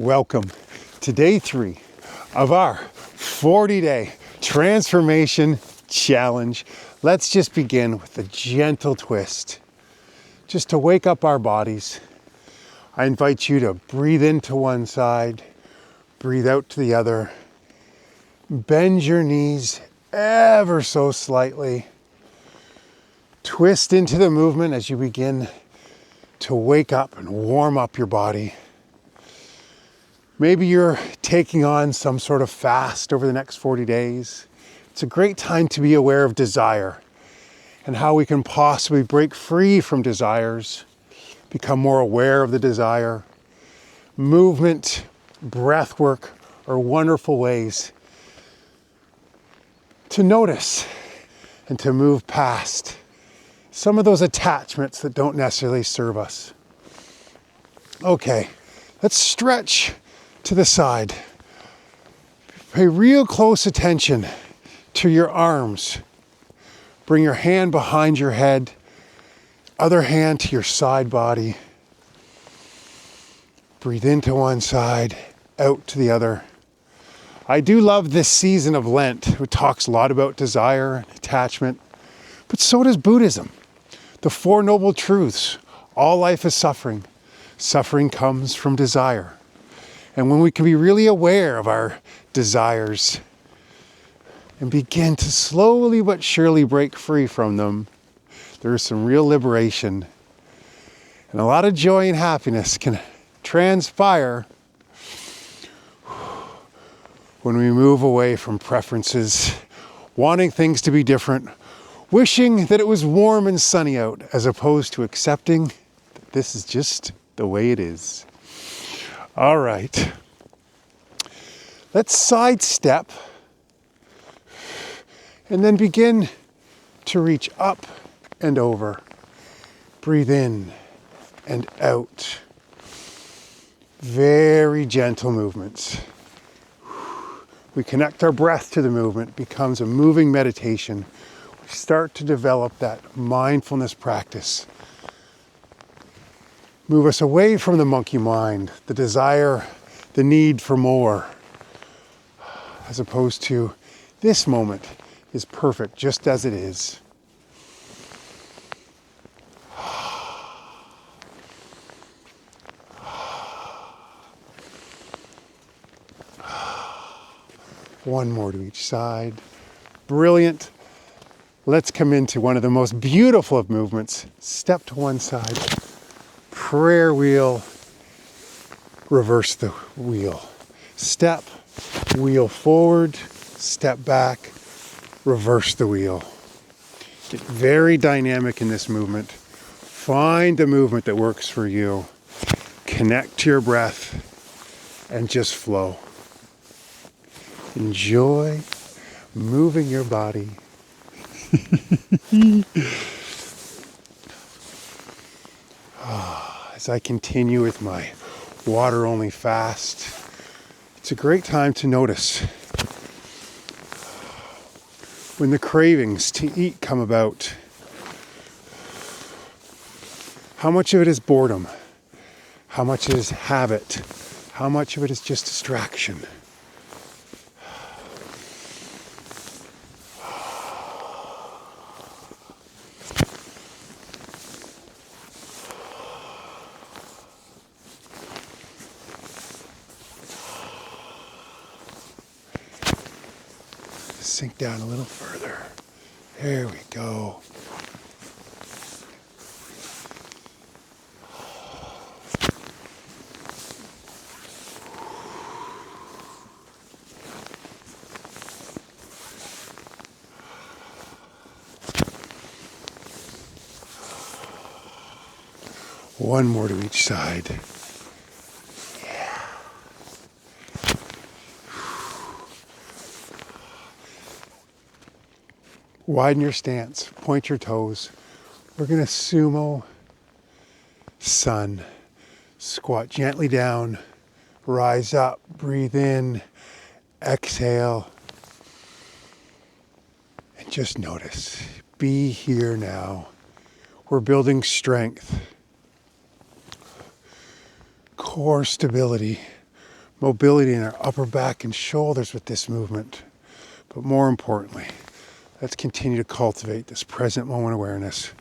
Welcome to day 3 of our 40-day transformation challenge. Let's just begin with a gentle twist, just to wake up our bodies. I invite you to breathe into one side, breathe out to the other. Bend your knees ever so slightly. Twist into the movement as you begin to wake up and warm up your body. Maybe you're taking on some sort of fast over the next 40 days. It's a great time to be aware of desire and how we can possibly break free from desires, become more aware of the desire. Movement, breath work are wonderful ways to notice and to move past some of those attachments that don't necessarily serve us. Okay, let's stretch to the side. Pay real close attention to your arms. Bring your hand behind your head, other hand to your side body. Breathe into one side, out to the other. I do love this season of Lent, which talks a lot about desire and attachment, but so does Buddhism. The Four Noble Truths. All life is suffering. Suffering comes from desire. And when we can be really aware of our desires and begin to slowly but surely break free from them, there is some real liberation. And a lot of joy and happiness can transpire when we move away from preferences, wanting things to be different, wishing that it was warm and sunny out, as opposed to accepting that this is just the way it is. All right, let's sidestep and then begin to reach up and over. Breathe in and out. Very gentle movements. We connect our breath to the movement, becomes a moving meditation. We start to develop that mindfulness practice. Move us away from the monkey mind, the desire, the need for more, as opposed to this moment is perfect just as it is. One more to each side. Brilliant. Let's come into one of the most beautiful of movements. Step to one side. Prayer wheel, reverse the wheel. Step, wheel forward, step back, reverse the wheel. Get very dynamic in this movement. Find the movement that works for you. Connect to your breath and just flow. Enjoy moving your body. As I continue with my water-only fast, it's a great time to notice when the cravings to eat come about. How much of it is boredom? How much is habit? How much of it is just distraction? Sink down a little further. There we go. One more to each side. Widen your stance, point your toes. We're going to sumo sun. Squat gently down, rise up, breathe in, exhale, and just notice. Be here now. We're building strength, core stability. mobility in our upper back and shoulders with this movement. But more importantly, let's continue to cultivate this present moment awareness.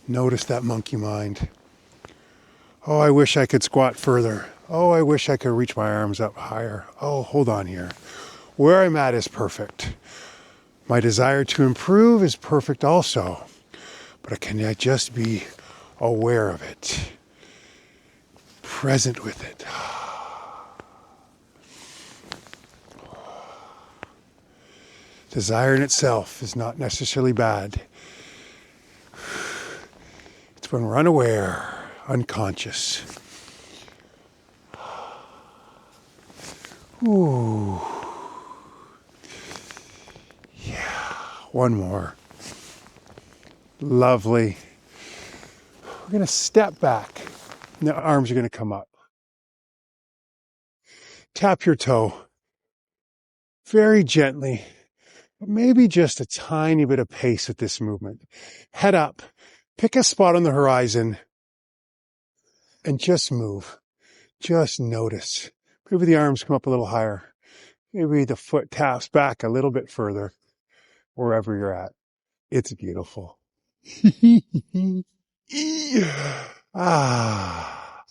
Notice that monkey mind. Oh, I wish I could squat further. Oh, I wish I could reach my arms up higher. Oh, hold on here. Where I'm at is perfect. My desire to improve is perfect also. But can I just be aware of it? Present with it. Desire in itself is not necessarily bad. It's when we're unaware, unconscious. Ooh. Yeah, one more. Lovely. We're going to step back. The arms are going to come up. Tap your toe very gently, but maybe just a tiny bit of pace with this movement. Head up, pick a spot on the horizon, and just move. Just notice. Maybe the arms come up a little higher. Maybe the foot taps back a little bit further, wherever you're at. It's beautiful. Ah.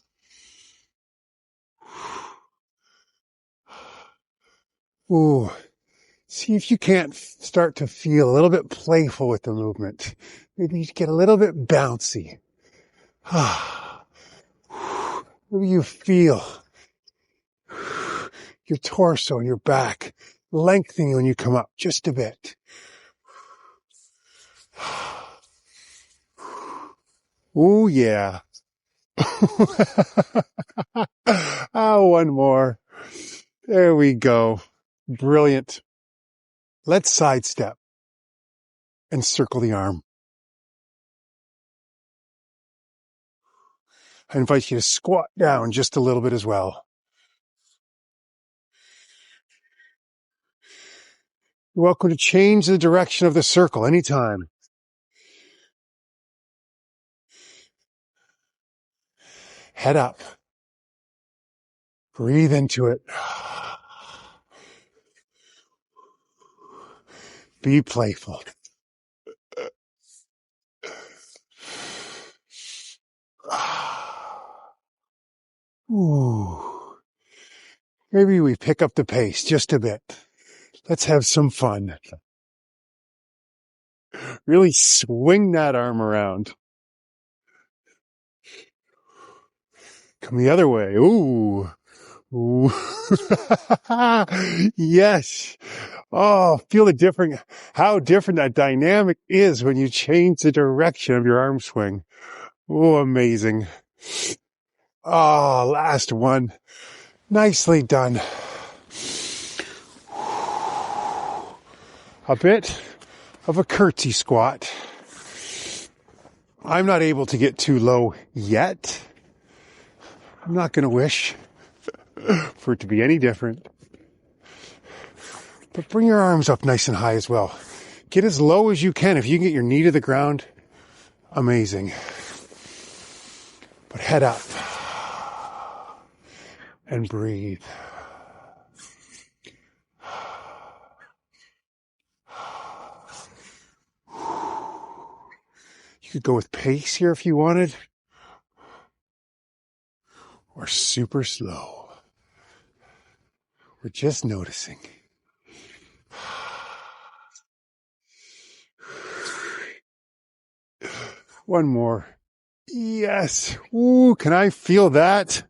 Ooh. See if you can't start to feel a little bit playful with the movement. Maybe you get a little bit bouncy. Maybe you feel your torso and your back lengthening when you come up just a bit. Oh yeah. One more. There we go. Brilliant. Let's sidestep and circle the arm. I invite you to squat down just a little bit as well. You're welcome to change the direction of the circle anytime. Head up. Breathe into it. Be playful. Ooh. Maybe we pick up the pace just a bit. Let's have some fun. Really swing that arm around. Come the other way. Ooh. Ooh. Yes. Oh, feel how different that dynamic is when you change the direction of your arm swing. Oh, amazing. Oh, last one. Nicely done. A bit of a curtsy squat. I'm not able to get too low yet. I'm not going to wish for it to be any different. But bring your arms up nice and high as well. Get as low as you can. If you can get your knee to the ground, amazing. But head up and breathe. You could go with pace here if you wanted, or super slow. We're just noticing. One more. Yes. Ooh, can I feel that?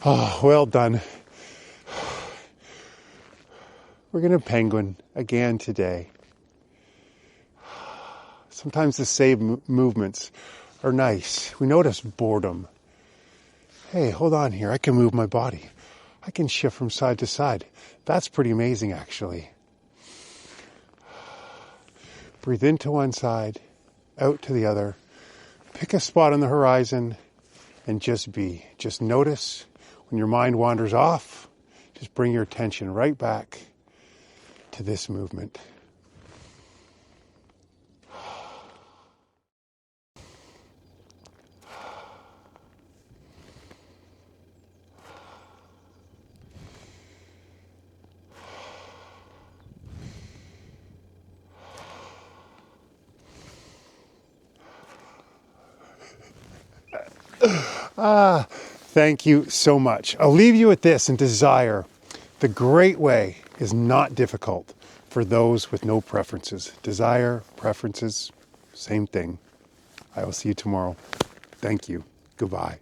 Oh, well done. We're going to penguin again today. Sometimes the same movements are nice. We notice boredom. Hey, hold on here. I can move my body. I can shift from side to side. That's pretty amazing, actually. Breathe into one side, out to the other. Pick a spot on the horizon and just be. Just notice when your mind wanders off. Just bring your attention right back to this movement. Thank you so much. I'll leave you with this and desire. The great way is not difficult for those with no preferences. Desire, preferences, same thing. I will see you tomorrow. Thank you. Goodbye.